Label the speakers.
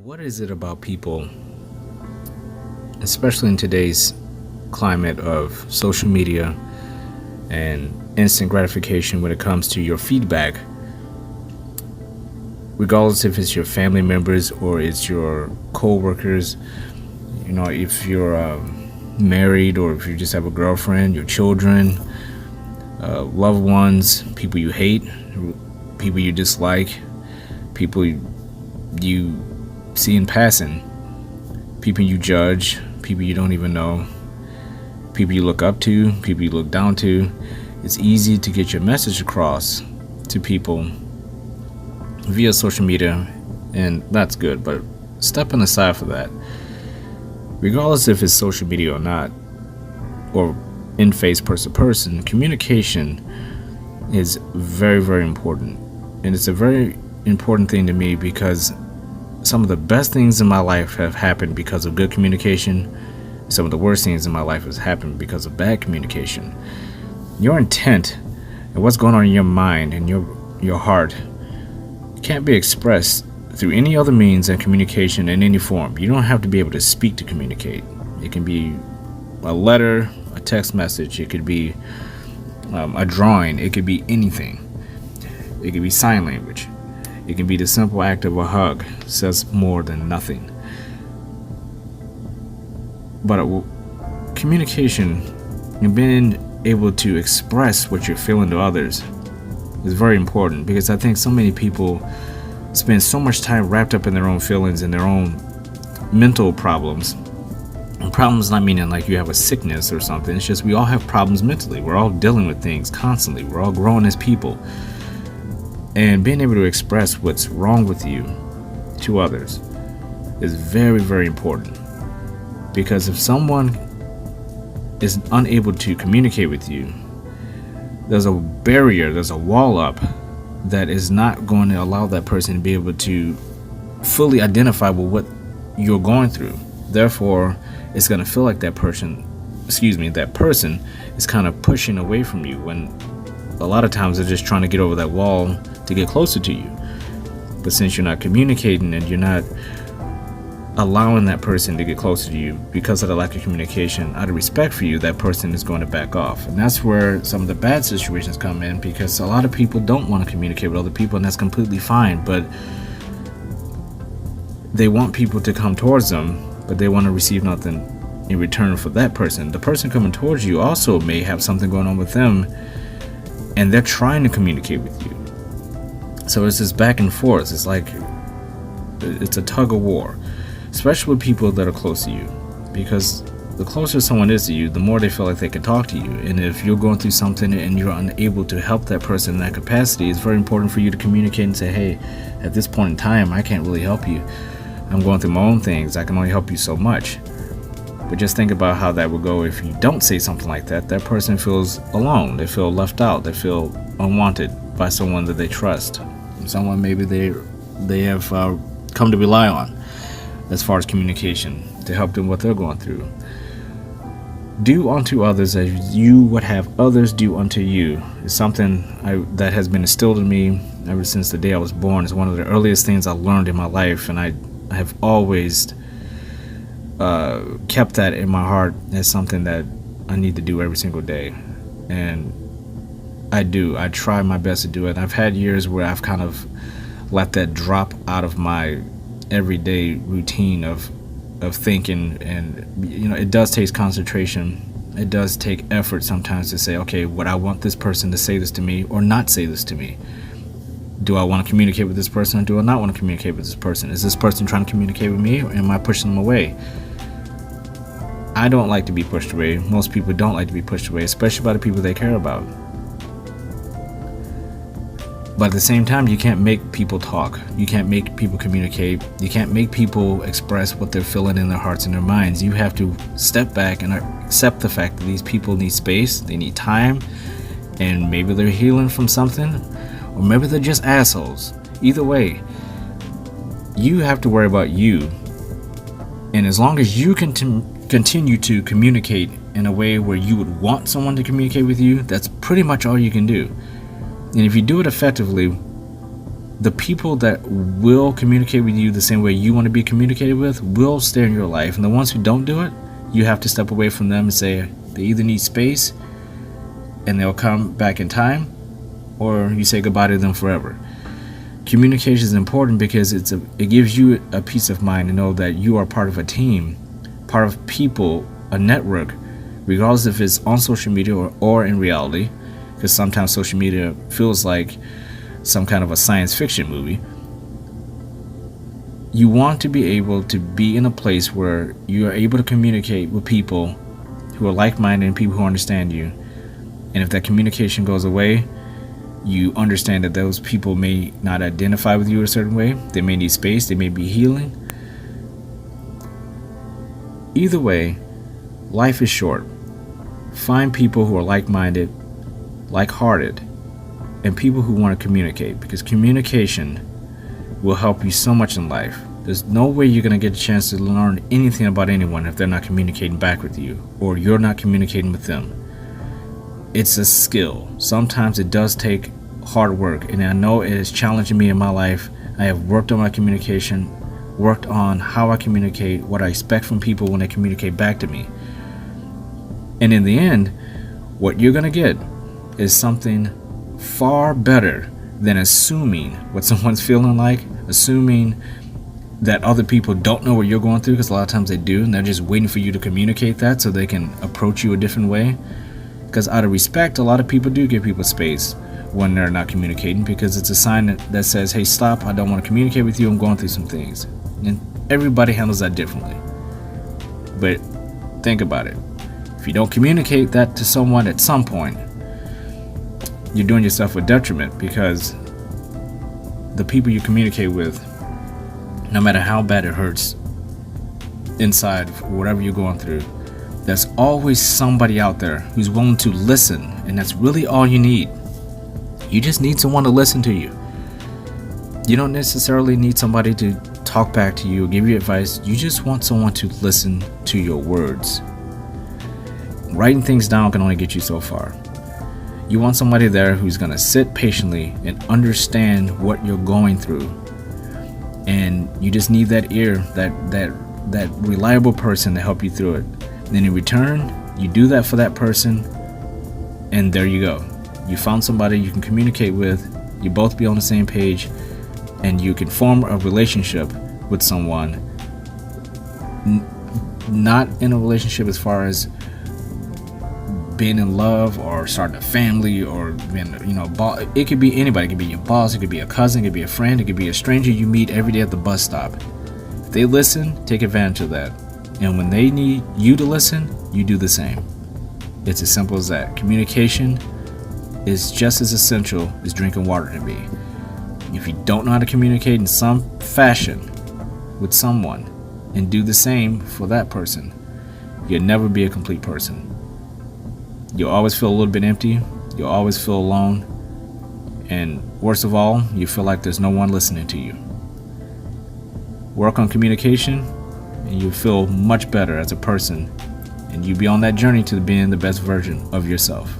Speaker 1: What is it about people, especially in today's climate of social media and instant gratification when it comes to your feedback, regardless if it's your family members or it's your co-workers, if you're married or if you just have a girlfriend, your children, loved ones, people you hate, people you dislike, people you see in passing, people you judge, people you don't even know, people you look up to, people you look down to. It's easy to get your message across to people via social media, and that's good. But stepping aside for that, regardless if it's social media or not, or in face person to person, communication is very, very important. And it's a very important thing to me because some of the best things in my life have happened because of good communication. Some of the worst things in my life has happened because of bad communication. Your intent and what's going on in your mind and your heart can't be expressed through any other means than communication in any form. You don't have to be able to speak to communicate. It can be a letter, a text message, it could be a drawing, it could be anything. It could be sign language. It can be the simple act of a hug. It says more than nothing. But communication and being able to express what you're feeling to others is very important, because I think so many people spend so much time wrapped up in their own feelings and their own mental problems. And problems not meaning like you have a sickness or something. It's just we all have problems mentally. We're all dealing with things constantly. We're all growing as people. And being able to express what's wrong with you to others is very, very important. Because if someone is unable to communicate with you, there's a barrier, there's a wall up that is not going to allow that person to be able to fully identify with what you're going through. Therefore, it's going to feel like that person is kind of pushing away from you, when a lot of times they're just trying to get over that wall to get closer to you. But since you're not communicating and you're not allowing that person to get closer to you because of the lack of communication, out of respect for you, that person is going to back off. And that's where some of the bad situations come in, because a lot of people don't want to communicate with other people, and that's completely fine. But they want people to come towards them, but they want to receive nothing in return for that person. The person coming towards you also may have something going on with them, and they're trying to communicate with you. So it's this back and forth. It's like it's a tug of war, especially with people that are close to you, because the closer someone is to you, the more they feel like they can talk to you. And if you're going through something and you're unable to help that person in that capacity, it's very important for you to communicate and say, hey, at this point in time, I can't really help you. I'm going through my own things. I can only help you so much. But just think about how that would go if you don't say something like that. That person feels alone. They feel left out. They feel unwanted by someone that they trust. Someone maybe they have come to rely on as far as communication to help them what they're going through. Do unto others as you would have others do unto you is something that has been instilled in me ever since the day I was born. It's one of the earliest things I learned in my life, and I have always kept that in my heart as something that I need to do every single day. And I do. I try my best to do it. I've had years where I've kind of let that drop out of my everyday routine of thinking, and it does take concentration. It does take effort sometimes to say, okay, would I want this person to say this to me or not say this to me? Do I want to communicate with this person, or do I not want to communicate with this person? Is this person trying to communicate with me, or am I pushing them away? I don't like to be pushed away. Most people don't like to be pushed away, especially by the people they care about. But at the same time, you can't make people talk. You can't make people communicate. You can't make people express what they're feeling in their hearts and their minds. You have to step back and accept the fact that these people need space, they need time, and maybe they're healing from something, or maybe they're just assholes. Either way, you have to worry about you. And as long as you can continue to communicate in a way where you would want someone to communicate with you, that's pretty much all you can do. And if you do it effectively, the people that will communicate with you the same way you want to be communicated with will stay in your life. And the ones who don't do it, you have to step away from them and say they either need space and they'll come back in time, or you say goodbye to them forever. Communication is important because it gives you a peace of mind to know that you are part of a team, part of people, a network, regardless if it's on social media or in reality, because sometimes social media feels like some kind of a science fiction movie. You want to be able to be in a place where you are able to communicate with people who are like-minded and people who understand you. And if that communication goes away, you understand that those people may not identify with you a certain way. They may need space. They may be healing. Either way, life is short. Find people who are like-minded, like-hearted, and people who want to communicate, because communication will help you so much in life. There's no way you're going to get a chance to learn anything about anyone if they're not communicating back with you, or you're not communicating with them. It's a skill. Sometimes it does take hard work, and I know it is challenging me in my life. I have worked on my communication, worked on how I communicate, what I expect from people when they communicate back to me. And in the end, what you're going to get is something far better than assuming what someone's feeling like, assuming that other people don't know what you're going through, because a lot of times they do, and they're just waiting for you to communicate that so they can approach you a different way. Because out of respect, a lot of people do give people space when they're not communicating, because it's a sign that says, hey, stop, I don't want to communicate with you, I'm going through some things. And everybody handles that differently. But think about it. If you don't communicate that to someone at some point, you're doing yourself a detriment, because the people you communicate with, no matter how bad it hurts inside, whatever you're going through, there's always somebody out there who's willing to listen, and that's really all you need. You just need someone to listen to you. You don't necessarily need somebody to talk back to you or give you advice. You just want someone to listen to your words. Writing things down can only get you so far. You want somebody there who's going to sit patiently and understand what you're going through. And you just need that ear, that reliable person to help you through it. And then in return, you do that for that person, and there you go. You found somebody you can communicate with, you both be on the same page, and you can form a relationship with someone. Not in a relationship as far as being in love or starting a family or being, it could be anybody. It could be your boss, it could be a cousin, it could be a friend, it could be a stranger you meet every day at the bus stop. If they listen, take advantage of that. And when they need you to listen, you do the same. It's as simple as that. Communication is just as essential as drinking water to me. If you don't know how to communicate in some fashion with someone and do the same for that person, you'll never be a complete person. You'll always feel a little bit empty. You'll always feel alone. And worst of all, you feel like there's no one listening to you. Work on communication, and you feel much better as a person. And you be on that journey to being the best version of yourself.